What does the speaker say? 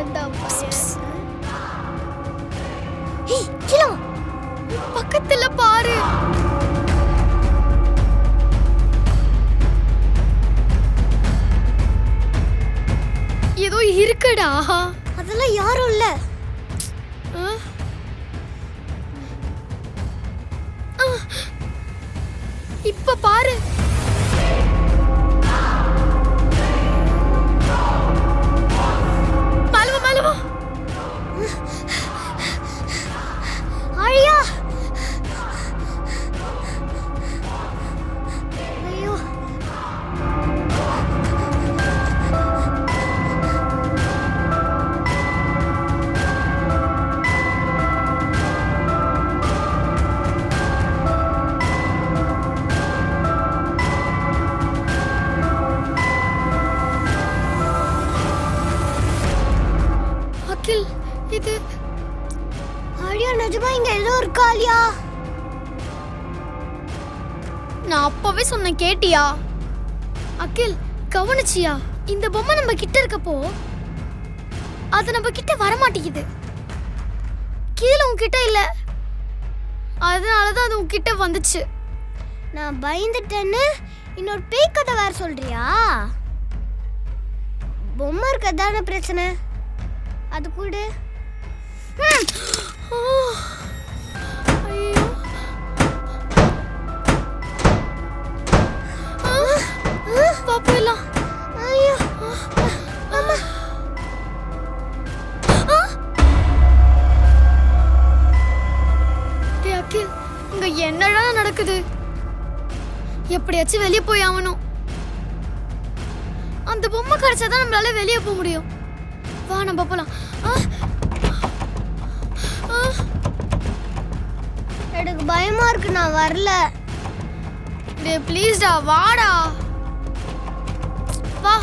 வந்தான் பையன். ஏய் கீழே வா. பக்கத்துல பாரு. ஏதோ இருக்குடா. அதெல்லாம் யாரும் இல்ல. இப்ப பாரு. மலவா ஆழியா. ஐயோ அகில், இது ஆழியா நிஜமா இங்க ஏதோ இருக்கா ஆழியா? நான் அப்பவே சொன்னேன், கேட்டியா? அகில், கவனிச்சியா? இந்த பொம்மை நம்ம கிட்ட இருக்கப்போ அது நம்ம கிட்ட வர மாட்டேங்குது. கீழே உன்கிட்ட இல்ல, அதனாலதான் அது உன்கிட்ட வந்துச்சு. நான் பயந்துட்டேன்னு இன்னொரு பேய் கதை வேற சொல்றியா? பொம்மை இருக்கதான பிரச்சனை, அது கூட. ஐயோ, வா போயிடலாம். ஐயோ அம்மா. டேய் அகில், இங்க என்னடா நடக்குது? எப்படியாச்சும் வெளியே போய் ஆகணும். அந்த பொம்மை கிடைச்சாதான் நம்மளால வெளியே போக முடியும். வா நம்ம போலாம். எனக்கு பயமா இருக்கு, நான் வரல. டேய் ப்ளீஸ்டா, வாடா. வா.